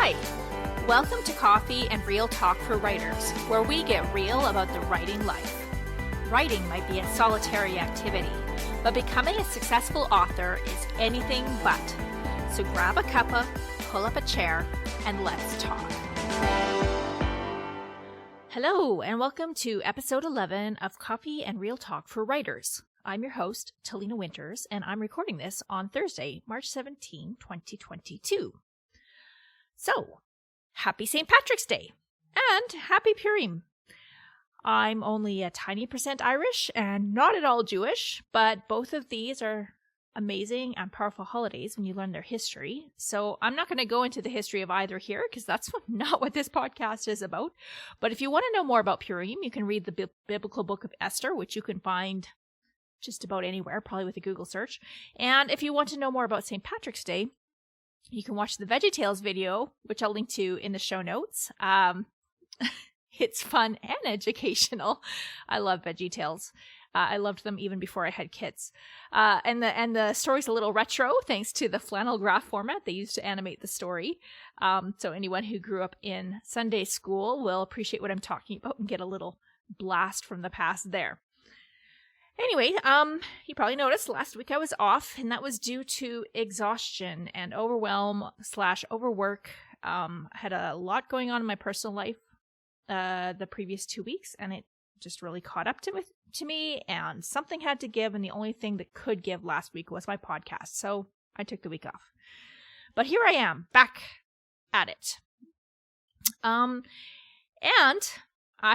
Hi! Welcome to Coffee and Real Talk for Writers, where we get real about the writing life. Writing might be a solitary activity, but becoming a successful author is anything but. So grab a cuppa, pull up a chair, and let's talk. Hello, and welcome to episode 11 of Coffee and Real Talk for Writers. I'm your host, Talina Winters, and I'm recording this on Thursday, March 17, 2022. So, happy St. Patrick's Day, and happy Purim. I'm only a tiny percent Irish and not at all Jewish, but both of these are amazing and powerful holidays when you learn their history. So I'm not going to go into the history of either here because that's not what this podcast is about. But if you want to know more about Purim, you can read the biblical book of Esther, which you can find just about anywhere, probably with a Google search. And if you want to know more about St. Patrick's Day, you can watch the VeggieTales video, which I'll link to in the show notes. It's fun and educational. I love VeggieTales. I loved them even before I had kids. And the story's a little retro, thanks to the flannel graph format they used to animate the story. So anyone who grew up in Sunday school will appreciate what I'm talking about and get a little blast from the past there. Anyway, you probably noticed last week I was off, and that was due to exhaustion and overwhelm/overwork. I had a lot going on in my personal life the previous 2 weeks, and it just really caught up to me, and something had to give, and the only thing that could give last week was my podcast, so I took the week off. But here I am, back at it. And I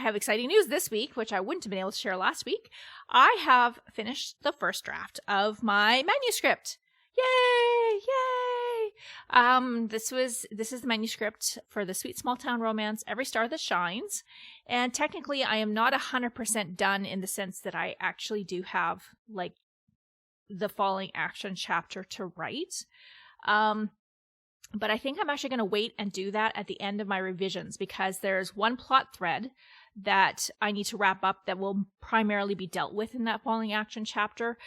have exciting news this week, which I wouldn't have been able to share last week. I have finished the first draft of my manuscript. Yay! Yay! This is the manuscript for the Sweet Small Town Romance, Every Star That Shines. And technically, I am not 100% done in the sense that I actually do have, like, the falling action chapter to write. But I think I'm actually going to wait and do that at the end of my revisions because there's one plot thread that I need to wrap up that will primarily be dealt with in that falling action chapter.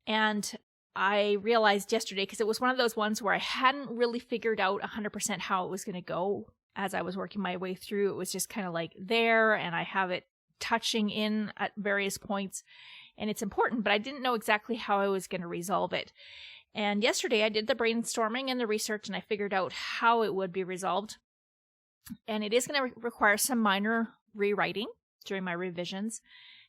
And I realized yesterday, because it was one of those ones where I hadn't really figured out 100% how it was going to go as I was working my way through. It was just kind of like there, and I have it touching in at various points, and it's important, but I didn't know exactly how I was going to resolve it. And yesterday I did the brainstorming and the research, and I figured out how it would be resolved. And it is going to require some minor rewriting during my revisions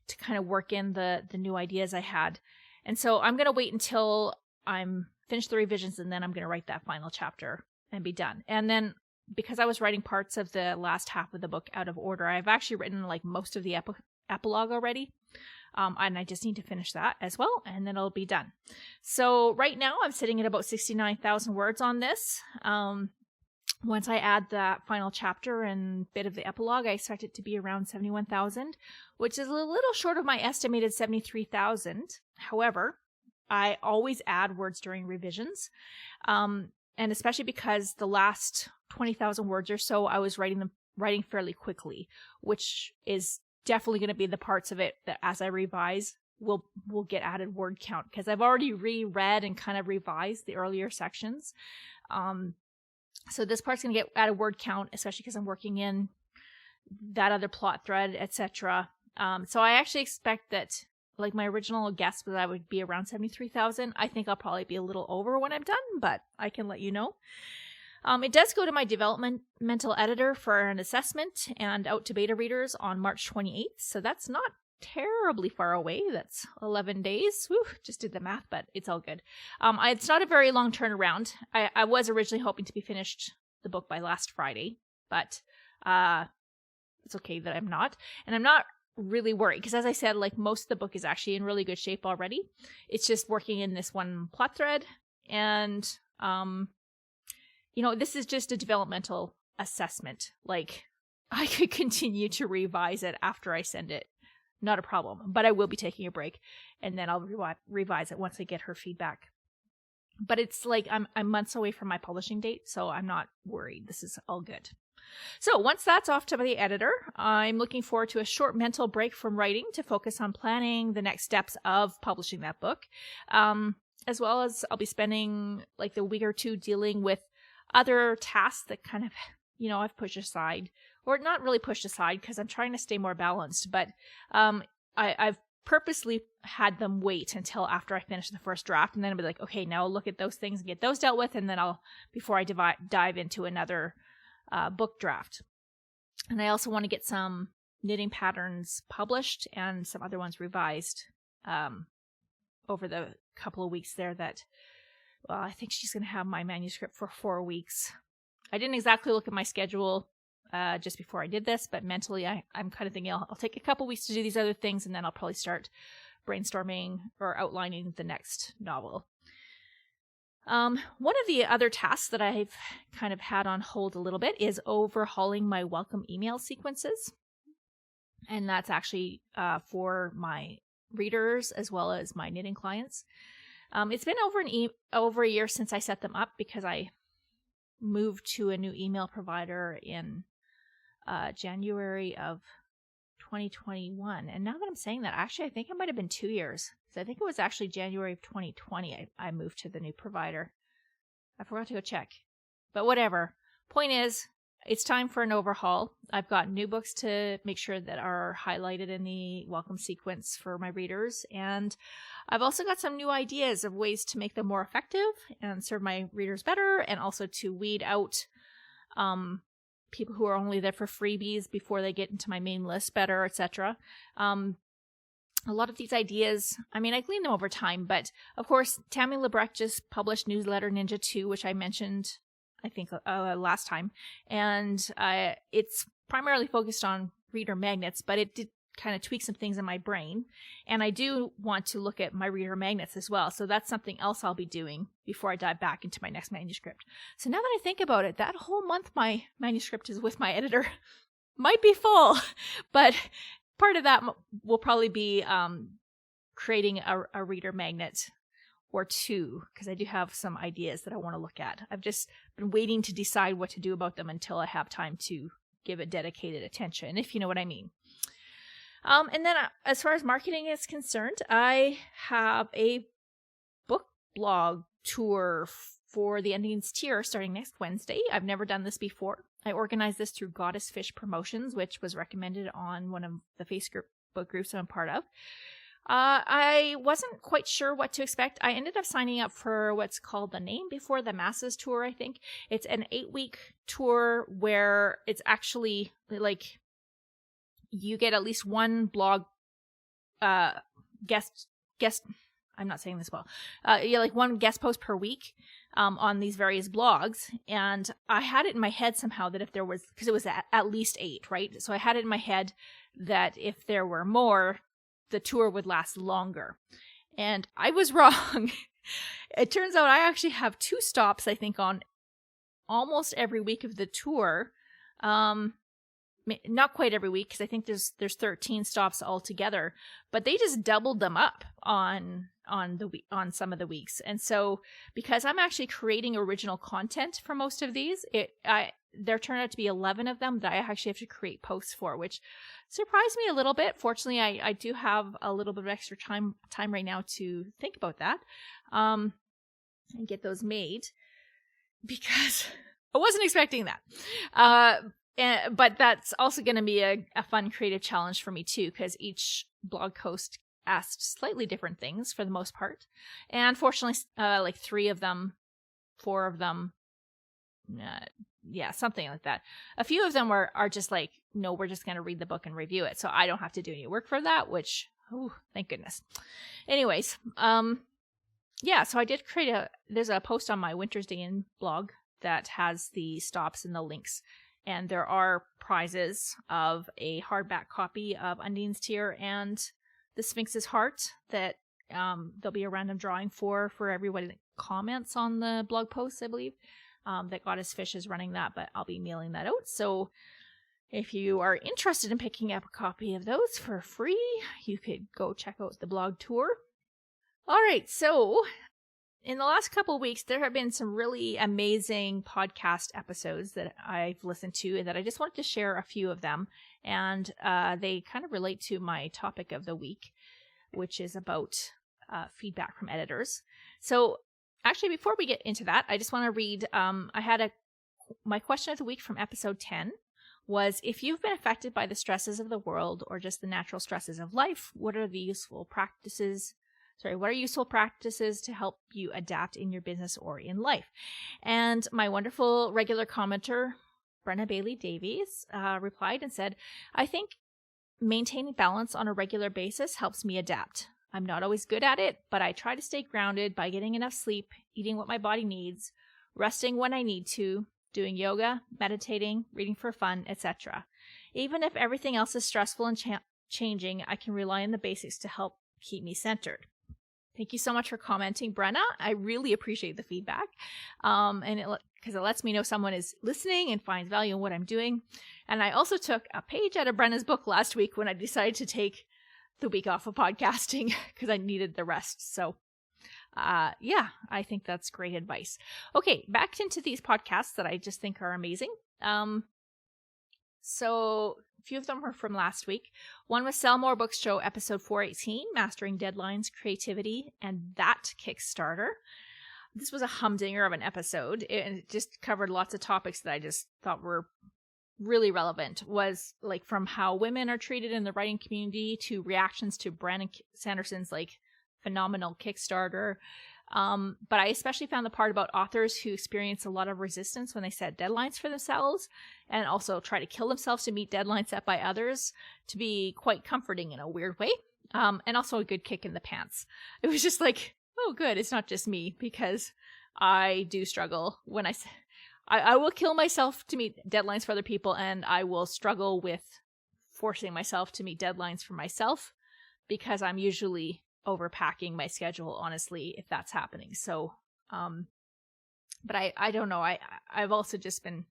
to kind of work in the new ideas I had. And so I'm going to wait until I'm finished the revisions, and then I'm going to write that final chapter and be done. And then because I was writing parts of the last half of the book out of order, I've actually written like most of the epilogue already. And I just need to finish that as well, and then it'll be done. So right now I'm sitting at about 69,000 words on this. Once I add that final chapter and bit of the epilogue, I expect it to be around 71,000, which is a little short of my estimated 73,000. However, I always add words during revisions, and especially because the last 20,000 words or so, I was writing fairly quickly, which is definitely going to be the parts of it that as I revise will get added word count, because I've already reread and kind of revised the earlier sections. So this part's going to get added word count, especially because I'm working in that other plot thread, etc. So I actually expect that, like, my original guess was I would be around 73,000. I think I'll probably be a little over when I'm done, but I can let you know. It does go to my developmental editor for an assessment and out to beta readers on March 28th. So that's not terribly far away. That's 11 days. Whew, just did the math, but it's all good. It's not a very long turnaround. I was originally hoping to be finished the book by last Friday, but it's okay that I'm not. And I'm not really worried because, as I said, like, most of the book is actually in really good shape already. It's just working in this one plot thread, and this is just a developmental assessment. Like, I could continue to revise it after I send it. Not a problem. But I will be taking a break, and then I'll revise it once I get her feedback. But it's like I'm months away from my publishing date, so I'm not worried. This is all good. So once that's off to the editor, I'm looking forward to a short mental break from writing to focus on planning the next steps of publishing that book. As well as I'll be spending like the week or two dealing with other tasks that kind of, I've pushed aside, or not really pushed aside because I'm trying to stay more balanced, but I've purposely had them wait until after I finish the first draft, and then I'll be like, okay, now I'll look at those things and get those dealt with, and then before I dive into another book draft. And I also want to get some knitting patterns published and some other ones revised over the couple of weeks there I think she's going to have my manuscript for 4 weeks. I didn't exactly look at my schedule just before I did this, but mentally I'm kind of thinking I'll take a couple weeks to do these other things, and then I'll probably start brainstorming or outlining the next novel. One of the other tasks that I've kind of had on hold a little bit is overhauling my welcome email sequences. And that's actually for my readers as well as my knitting clients. It's been over a year since I set them up because I moved to a new email provider in January of 2021. And now that I'm saying that, actually, I think it might have been 2 years. So I think it was actually January of 2020 I moved to the new provider. I forgot to go check. But whatever. Point is, it's time for an overhaul. I've got new books to make sure that are highlighted in the welcome sequence for my readers. And I've also got some new ideas of ways to make them more effective and serve my readers better, and also to weed out people who are only there for freebies before they get into my main list better, etc. A lot of these ideas, I gleaned them over time, but of course, Tammy Lebrecht just published Newsletter Ninja 2, which I mentioned, I think, last time. And it's primarily focused on reader magnets, but it did kind of tweak some things in my brain. And I do want to look at my reader magnets as well. So that's something else I'll be doing before I dive back into my next manuscript. So now that I think about it, that whole month my manuscript is with my editor might be full, but part of that will probably be creating a reader magnet or two, because I do have some ideas that I want to look at. I've just been waiting to decide what to do about them until I have time to give it dedicated attention, if you know what I mean. And then as far as marketing is concerned, I have a book blog tour for the Endings tier starting next Wednesday. I've never done this before. I organized this through Goddess Fish Promotions, which was recommended on one of the Facebook groups I'm part of. I wasn't quite sure what to expect. I ended up signing up for what's called the Name Before the Masses tour, I think. It's an 8-week tour where it's actually like you get at least one blog guest I'm not saying this well. Like one guest post per week on these various blogs. And I had it in my head somehow that if there was, because it was at least 8, right? So I had it in my head that if there were more, the tour would last longer. And I was wrong. It turns out I actually have 2 stops, I think, on almost every week of the tour. Not quite every week, because I think there's 13 stops altogether, but they just doubled them up on some of the weeks. And so because I'm actually creating original content for most of these, there turned out to be 11 of them that I actually have to create posts for, which surprised me a little bit. Fortunately, I do have a little bit of extra time right now to think about that and get those made, because I wasn't expecting that. But that's also going to be a fun creative challenge for me too, because each blog post asked slightly different things for the most part. And fortunately, like 4 of them, something like that. A few of them are just like, no, we're just going to read the book and review it. So I don't have to do any work for that, which, thank goodness. Anyways, so I did there's a post on my Winter's Day In blog that has the stops and the links. And there are prizes of a hardback copy of Undine's Tear and The Sphinx's Heart that there'll be a random drawing for everyone that comments on the blog posts, I believe. That Goddess Fish is running that, but I'll be mailing that out. So if you are interested in picking up a copy of those for free, you could go check out the blog tour. All right, so in the last couple of weeks, there have been some really amazing podcast episodes that I've listened to, and that I just wanted to share a few of them. And they kind of relate to my topic of the week, which is about feedback from editors. So actually, before we get into that, I just want to read, my question of the week from episode 10 was, if you've been affected by the stresses of the world or just the natural stresses of life, what are useful practices to help you adapt in your business or in life? And my wonderful regular commenter, Brenna Bailey Davies, replied and said, I think maintaining balance on a regular basis helps me adapt. I'm not always good at it, but I try to stay grounded by getting enough sleep, eating what my body needs, resting when I need to, doing yoga, meditating, reading for fun, etc. Even if everything else is stressful and changing, I can rely on the basics to help keep me centered. Thank you so much for commenting, Brenna. I really appreciate the feedback. Because it lets me know someone is listening and finds value in what I'm doing. And I also took a page out of Brenna's book last week when I decided to take the week off of podcasting because I needed the rest. So I think that's great advice. Okay, back into these podcasts that I just think are amazing. So a few of them were from last week. One was Sell More Books Show, episode 418, Mastering Deadlines, Creativity, and That Kickstarter. This was a humdinger of an episode, and it just covered lots of topics that I just thought were really relevant. Was like from how women are treated in the writing community to reactions to Brandon Sanderson's phenomenal Kickstarter. But I especially found the part about authors who experience a lot of resistance when they set deadlines for themselves and also try to kill themselves to meet deadlines set by others to be quite comforting in a weird way. And also a good kick in the pants. It was just like, oh, good. It's not just me, because I do struggle when I will kill myself to meet deadlines for other people, and I will struggle with forcing myself to meet deadlines for myself because I'm usually overpacking my schedule, honestly, if that's happening. So, but I don't know. I've also just been,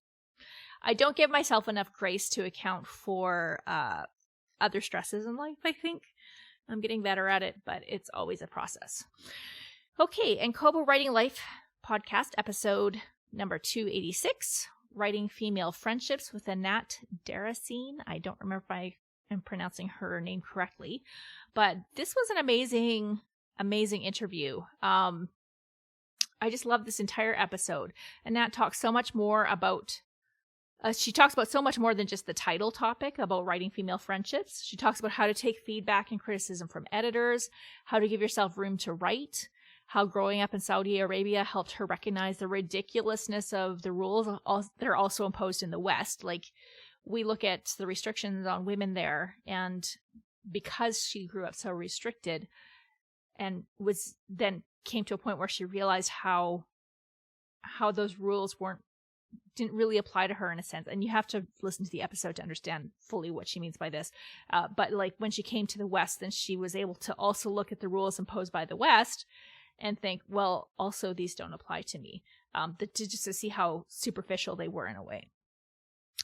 I don't give myself enough grace to account for other stresses in life, I think. I'm getting better at it, but it's always a process. Okay, and Kobo Writing Life podcast episode number 286, Writing Female Friendships with Anat Deracine. I don't remember if I am pronouncing her name correctly, but this was an amazing interview. I just love this entire episode. Anat talks so much more about she talks about so much more than just the title topic about writing female friendships. She talks about how to take feedback and criticism from editors, how to give yourself room to write, how growing up in Saudi Arabia helped her recognize the ridiculousness of the rules that are also imposed in the West. Like, we look at the restrictions on women there, and because she grew up so restricted and was then came to a point where she realized how those rules didn't really apply to her in a sense. And you have to listen to the episode to understand fully what she means by this. But like when she came to the West, then she was able to also look at the rules imposed by the West and think, well, also these don't apply to me. Just to see how superficial they were in a way.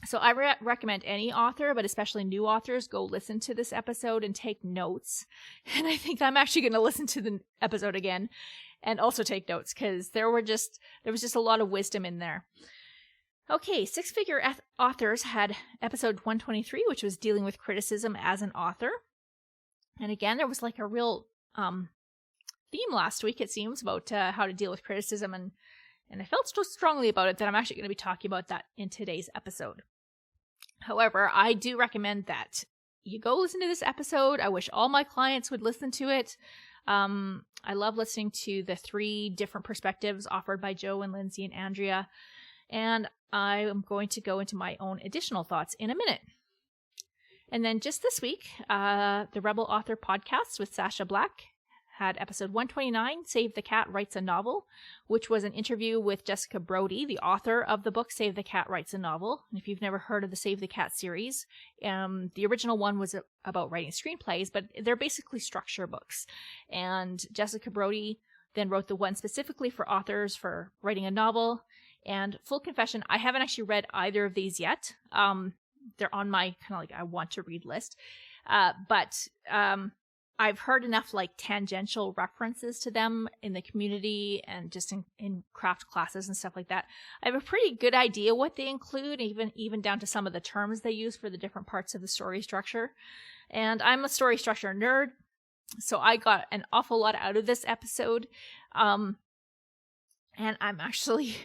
So I recommend any author, but especially new authors, go listen to this episode and take notes. And I think I'm actually going to listen to the episode again and also take notes, because there was just a lot of wisdom in there. Okay, Six Figure Authors had episode 123, which was dealing with criticism as an author. And again, there was like a real theme last week, it seems, about how to deal with criticism. And I felt so strongly about it that I'm actually going to be talking about that in today's episode. However, I do recommend that you go listen to this episode. I wish all my clients would listen to it. I love listening to the 3 different perspectives offered by Joe and Lindsay and Andrea. And I am going to go into my own additional thoughts in a minute. And then just this week, the Rebel Author Podcast with Sasha Black had episode 129, Save the Cat Writes a Novel, which was an interview with Jessica Brody, the author of the book Save the Cat Writes a Novel. And if you've never heard of the Save the Cat series, the original one was about writing screenplays, but they're basically structure books. And Jessica Brody then wrote the one specifically for authors for writing a novel. And full confession, I haven't actually read either of these yet. They're on my kind of like I want to read list. But I've heard enough like tangential references to them in the community and just in craft classes and stuff like that. I have a pretty good idea what they include, even down to some of the terms they use for the different parts of the story structure. And I'm a story structure nerd, so I got an awful lot out of this episode. And I'm actually,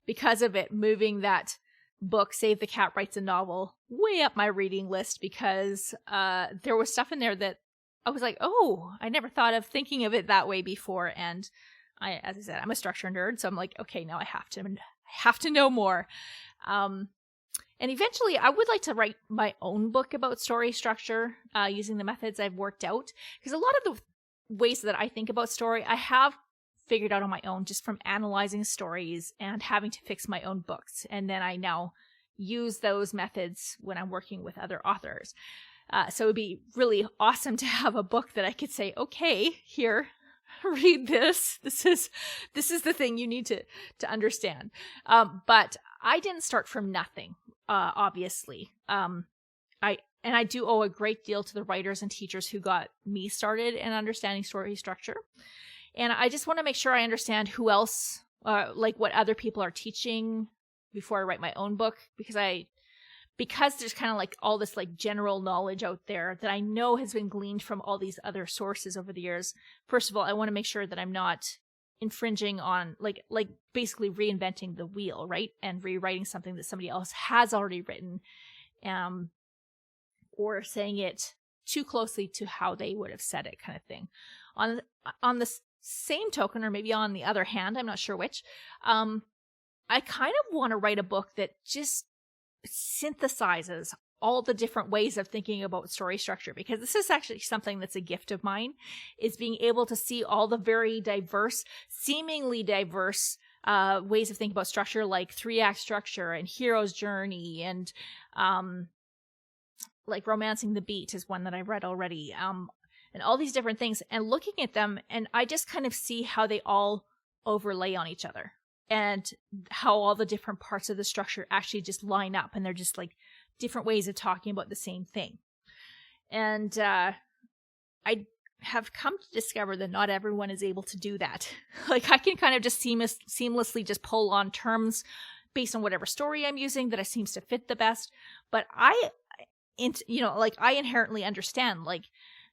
because of it, moving that book, Save the Cat Writes a Novel, way up my reading list, because there was stuff in there that I was like, oh, I never thought of thinking of it that way before. And as I said, I'm a structure nerd, so I'm like, okay, now I have to know more. And eventually, I would like to write my own book about story structure using the methods I've worked out. Because a lot of the ways that I think about story, I have figured out on my own just from analyzing stories and having to fix my own books. And then I now use those methods when I'm working with other authors. So it would be really awesome to have a book that I could say, okay, here, read this. This is the thing you need to understand. But I didn't start from nothing, obviously. I do owe a great deal to the writers and teachers who got me started in understanding story structure. And I just want to make sure I understand who else, like what other people are teaching before I write my own book, because there's kind of like all this like general knowledge out there that I know has been gleaned from all these other sources over the years. First of all, I want to make sure that I'm not infringing on like basically reinventing the wheel, right? And rewriting something that somebody else has already written, or saying it too closely to how they would have said it, kind of thing. On the same token, or maybe on the other hand, I'm not sure which, I kind of want to write a book that just synthesizes all the different ways of thinking about story structure, because this is actually something that's a gift of mine, is being able to see all the very diverse, seemingly diverse ways of thinking about structure, like 3-act structure and hero's journey, and like Romancing the Beat is one that I read already, and all these different things, and looking at them, and I just kind of see how they all overlay on each other, and how all the different parts of the structure actually just line up, and they're just like different ways of talking about the same thing. And I have come to discover that not everyone is able to do that. Like I can kind of just seamlessly just pull on terms based on whatever story I'm using that seems to fit the best. But I inherently understand like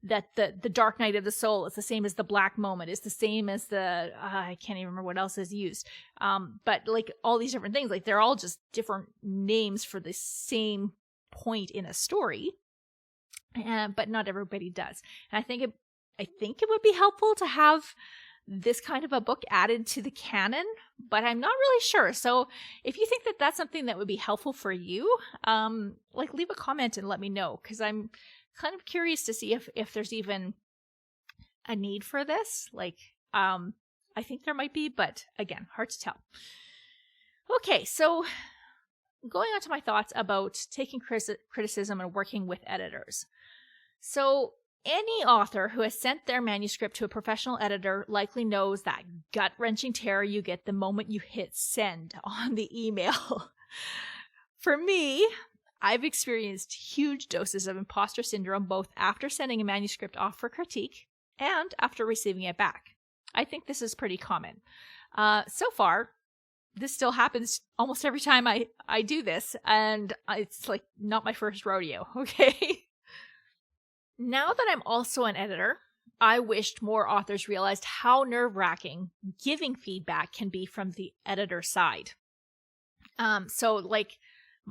that the dark night of the soul is the same as the black moment, is the same as the I can't even remember what else is used. But like all these different things, like they're all just different names for the same point in a story. But not everybody does. And I think it would be helpful to have this kind of a book added to the canon, but I'm not really sure. So if you think that that's something that would be helpful for you, like leave a comment and let me know, because I'm kind of curious to see if there's even a need for this. Like, I think there might be, but again, hard to tell. Okay, so going on to my thoughts about taking criticism and working with editors. So any author who has sent their manuscript to a professional editor likely knows that gut-wrenching terror you get the moment you hit send on the email. For me, I've experienced huge doses of imposter syndrome both after sending a manuscript off for critique and after receiving it back. I think this is pretty common. So far, this still happens almost every time I do this, and it's like not my first rodeo, okay? Now that I'm also an editor, I wished more authors realized how nerve-wracking giving feedback can be from the editor side. So like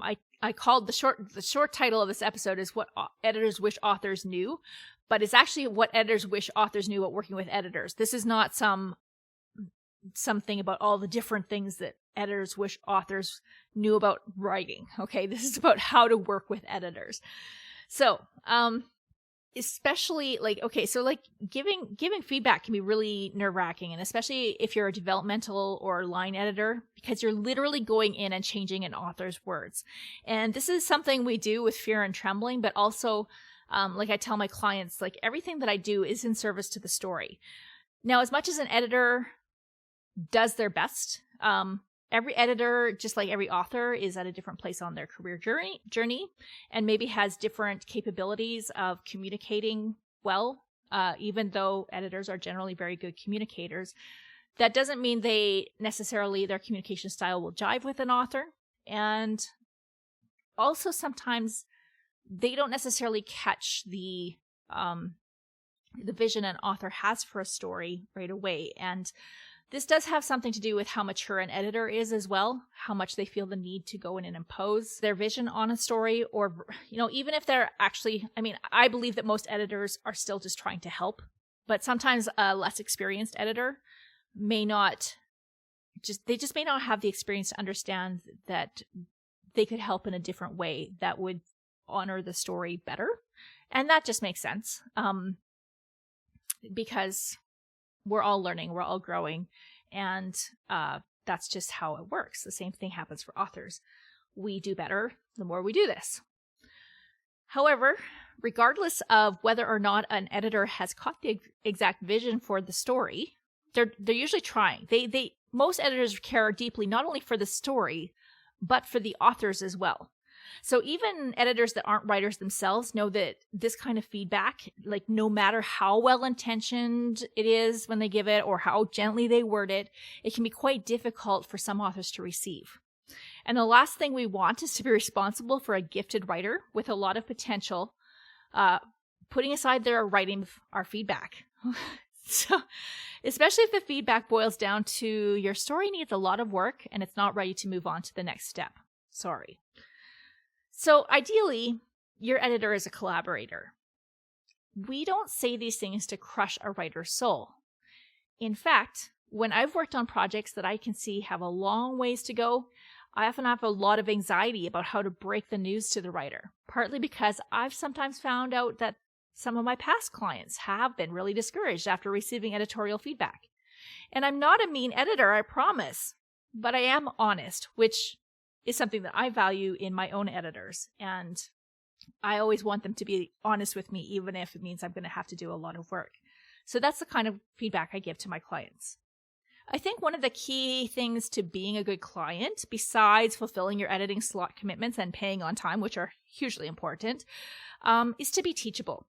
I called the short title of this episode is What Editors Wish Authors Knew, but it's actually what editors wish authors knew about working with editors. This is not something about all the different things that editors wish authors knew about writing. Okay, this is about how to work with editors. So, especially like, okay, so like giving feedback can be really nerve-wracking, and especially if you're a developmental or line editor, because you're literally going in and changing an author's words. And this is something we do with fear and trembling, but also like I tell my clients, like everything that I do is in service to the story. Now, as much as an editor does their best, every editor, just like every author, is at a different place on their career journey and maybe has different capabilities of communicating well, even though editors are generally very good communicators. That doesn't mean their communication style will jive with an author. And also sometimes they don't necessarily catch the vision an author has for a story right away. And This does have something to do with how mature an editor is as well, how much they feel the need to go in and impose their vision on a story, or, even if they're actually, I believe that most editors are still just trying to help, but sometimes a less experienced editor may not have the experience to understand that they could help in a different way that would honor the story better. And that just makes sense, because we're all learning, we're all growing, and that's just how it works. The same thing happens for authors. We do better the more we do this. However, regardless of whether or not an editor has caught the exact vision for the story, they're usually trying. Most editors care deeply not only for the story, but for the authors as well. So even editors that aren't writers themselves know that this kind of feedback, like no matter how well-intentioned it is when they give it or how gently they word it, it can be quite difficult for some authors to receive. And the last thing we want is to be responsible for a gifted writer with a lot of potential, putting aside their writing our feedback. So, especially if the feedback boils down to your story needs a lot of work and it's not ready to move on to the next step. Sorry. So ideally, your editor is a collaborator. We don't say these things to crush a writer's soul. In fact, when I've worked on projects that I can see have a long ways to go, I often have a lot of anxiety about how to break the news to the writer, partly because I've sometimes found out that some of my past clients have been really discouraged after receiving editorial feedback. And I'm not a mean editor, I promise, but I am honest, which is something that I value in my own editors. And I always want them to be honest with me, even if it means I'm going to have to do a lot of work. So that's the kind of feedback I give to my clients. I think one of the key things to being a good client, besides fulfilling your editing slot commitments and paying on time, which are hugely important, is to be teachable.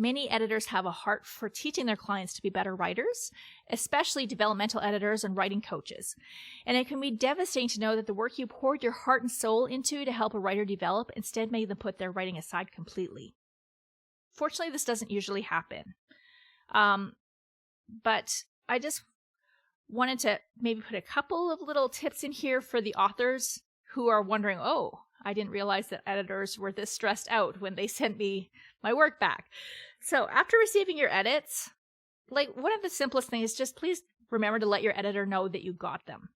Many editors have a heart for teaching their clients to be better writers, especially developmental editors and writing coaches. And it can be devastating to know that the work you poured your heart and soul into to help a writer develop instead made them put their writing aside completely. Fortunately, this doesn't usually happen. But I just wanted to maybe put a couple of little tips in here for the authors who are wondering, oh, I didn't realize that editors were this stressed out when they sent me my work back. So after receiving your edits, like one of the simplest things is just please remember to let your editor know that you got them.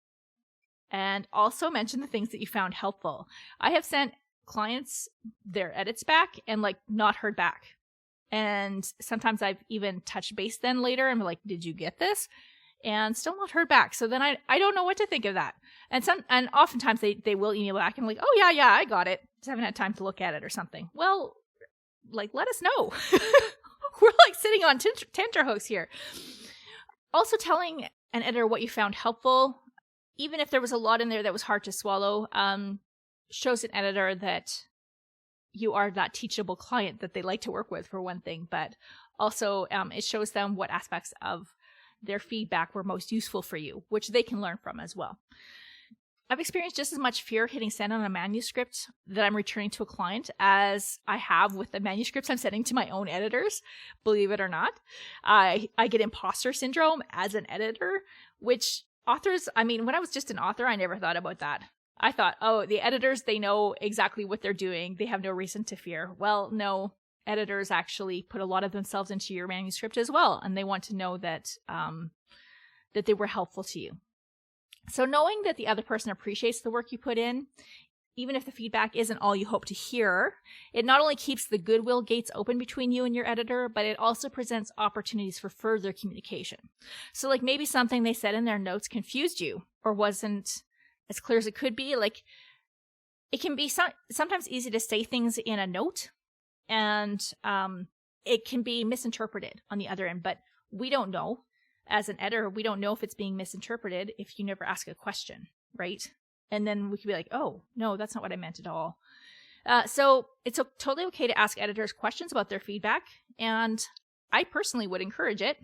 And also mention the things that you found helpful. I have sent clients their edits back and not heard back. And sometimes I've even touched base then later and be like, did you get this? And still not heard back. So then I don't know what to think of that. And oftentimes they will email back and oh yeah, I got it. Just haven't had time to look at it or something. Well, let us know. We're sitting on tenterhooks here. Also telling an editor what you found helpful, even if there was a lot in there that was hard to swallow, shows an editor that you are that teachable client that they like to work with, for one thing, but also it shows them what aspects of their feedback were most useful for you, which they can learn from as well. I've experienced just as much fear hitting send on a manuscript that I'm returning to a client as I have with the manuscripts I'm sending to my own editors, believe it or not. I get imposter syndrome as an editor, which authors, when I was just an author, I never thought about that. I thought, oh, the editors, they know exactly what they're doing. They have no reason to fear. Well, no, editors actually put a lot of themselves into your manuscript as well, and they want to know that that they were helpful to you. So knowing that the other person appreciates the work you put in, even if the feedback isn't all you hope to hear, it not only keeps the goodwill gates open between you and your editor, but it also presents opportunities for further communication. So maybe something they said in their notes confused you or wasn't as clear as it could be. It can be sometimes easy to say things in a note, and it can be misinterpreted on the other end, but we don't know. As an editor, we don't know if it's being misinterpreted if you never ask a question, right? And then we could be like, oh, no, that's not what I meant at all. So it's totally okay to ask editors questions about their feedback, and I personally would encourage it.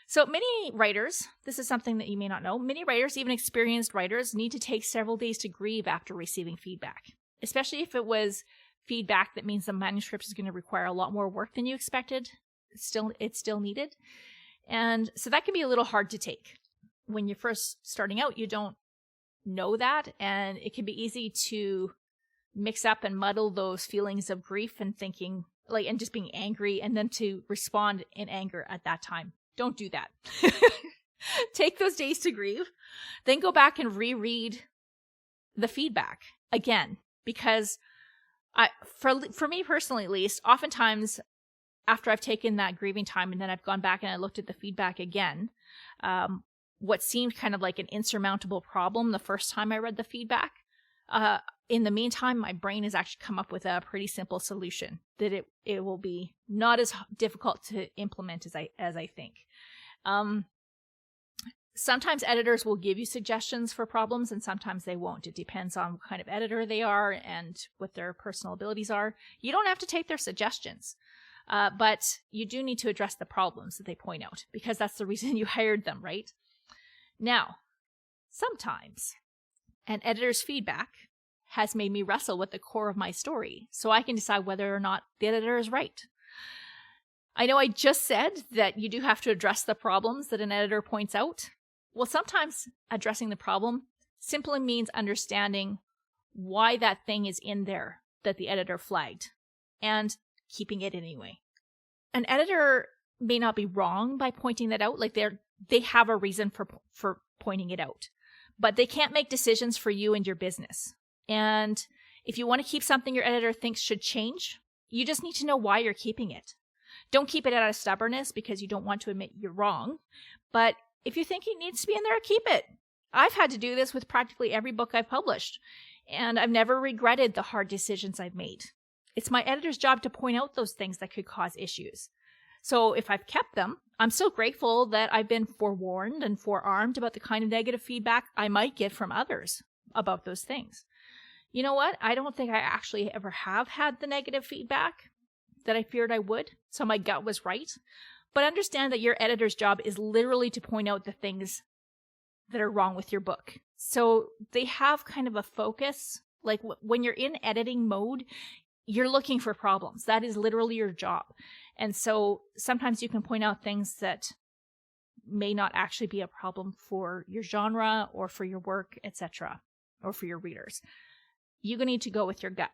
So many writers, this is something that you may not know, many writers, even experienced writers, need to take several days to grieve after receiving feedback, especially if it was feedback that means the manuscript is going to require a lot more work than you expected. It's still needed. And so that can be a little hard to take. When you're first starting out, you don't know that, and it can be easy to mix up and muddle those feelings of grief and thinking, and just being angry, and then to respond in anger at that time. Don't do that. Take those days to grieve, then go back and reread the feedback again, because for me personally, at least, oftentimes after I've taken that grieving time and then I've gone back and I looked at the feedback again, what seemed kind of like an insurmountable problem the first time I read the feedback, in the meantime, my brain has actually come up with a pretty simple solution that it will be not as difficult to implement as I think. Sometimes editors will give you suggestions for problems and sometimes they won't. It depends on what kind of editor they are and what their personal abilities are. You don't have to take their suggestions, but you do need to address the problems that they point out, because that's the reason you hired them, right? Now, sometimes an editor's feedback has made me wrestle with the core of my story, so I can decide whether or not the editor is right. I know I just said that you do have to address the problems that an editor points out. Well, sometimes addressing the problem simply means understanding why that thing is in there that the editor flagged and keeping it anyway. An editor may not be wrong by pointing that out, they have a reason for pointing it out, but they can't make decisions for you and your business. And if you want to keep something your editor thinks should change, you just need to know why you're keeping it. Don't keep it out of stubbornness because you don't want to admit you're wrong, but if you think it needs to be in there, keep it. I've had to do this with practically every book I've published, and I've never regretted the hard decisions I've made. It's my editor's job to point out those things that could cause issues. So if I've kept them, I'm so grateful that I've been forewarned and forearmed about the kind of negative feedback I might get from others about those things. You know what? I don't think I actually ever have had the negative feedback that I feared I would, so my gut was right. But understand that your editor's job is literally to point out the things that are wrong with your book. So they have kind of a focus. Like when you're in editing mode, you're looking for problems. That is literally your job. And so sometimes you can point out things that may not actually be a problem for your genre or for your work, etc., or for your readers. You're going to need to go with your gut.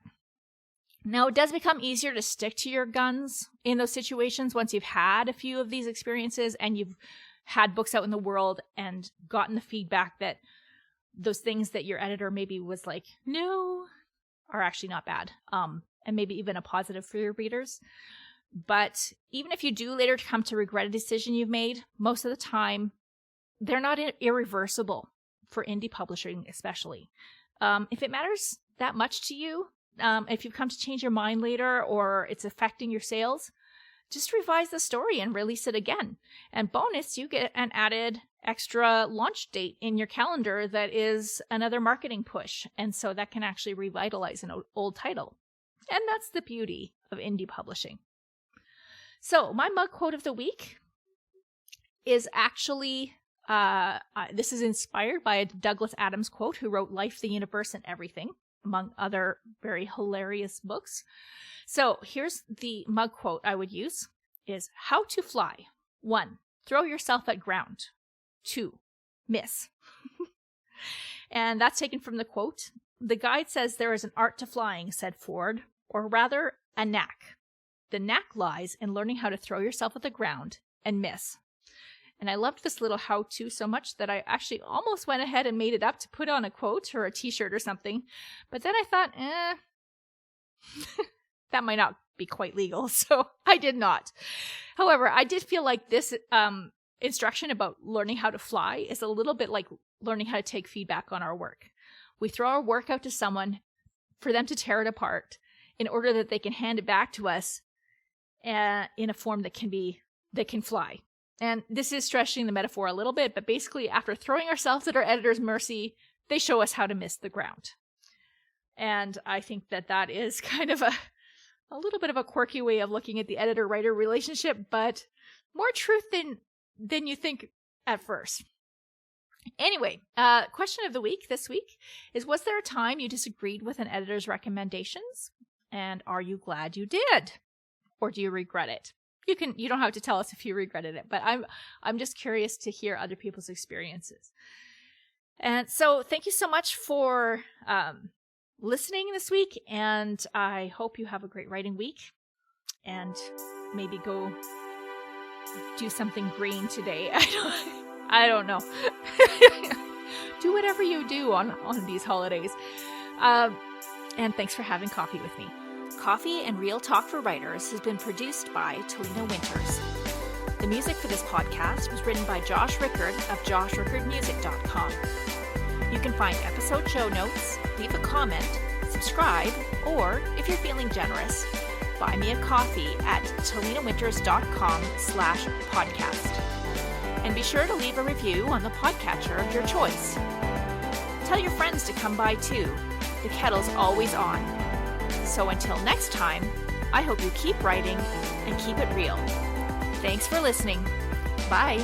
Now, it does become easier to stick to your guns in those situations once you've had a few of these experiences and you've had books out in the world and gotten the feedback that those things that your editor maybe was like, no, are actually not bad, and maybe even a positive for your readers. But even if you do later come to regret a decision you've made, most of the time, they're not irreversible for indie publishing especially. If it matters that much to you, if you've come to change your mind later or it's affecting your sales, just revise the story and release it again. And bonus, you get an added extra launch date in your calendar that is another marketing push. And so that can actually revitalize an old title. And that's the beauty of indie publishing. So my mug quote of the week is actually, this is inspired by a Douglas Adams quote, who wrote Life, the Universe, and Everything, among other very hilarious books. So here's the mug quote I would use is, how to fly. 1, throw yourself at ground. 2, miss. And that's taken from the quote. The guide says there is an art to flying, said Ford, or rather a knack. The knack lies in learning how to throw yourself at the ground and miss. And I loved this little how-to so much that I actually almost went ahead and made it up to put on a quote or a t-shirt or something. But then I thought, that might not be quite legal, so I did not. However, I did feel like this instruction about learning how to fly is a little bit like learning how to take feedback on our work. We throw our work out to someone for them to tear it apart in order that they can hand it back to us in a form that can fly. And this is stretching the metaphor a little bit, but basically after throwing ourselves at our editor's mercy, they show us how to miss the ground. And I think that is kind of a little bit of a quirky way of looking at the editor-writer relationship, but more truth than you think at first. Anyway, question of the week this week is, was there a time you disagreed with an editor's recommendations? And are you glad you did? Or do you regret it? You don't have to tell us if you regretted it, but I'm just curious to hear other people's experiences. And so thank you so much for listening this week, and I hope you have a great writing week, and maybe go do something green today. I don't know. Do whatever you do on these holidays. And thanks for having coffee with me. Coffee and Real Talk for Writers has been produced by Talina Winters. The music for this podcast was written by Josh Rickard of joshrickardmusic.com. You can find episode show notes, leave a comment, subscribe, or, if you're feeling generous, buy me a coffee at talinawinters.com/podcast. And be sure to leave a review on the podcatcher of your choice. Tell your friends to come by too. The kettle's always on. So until next time, I hope you keep writing and keep it real. Thanks for listening. Bye.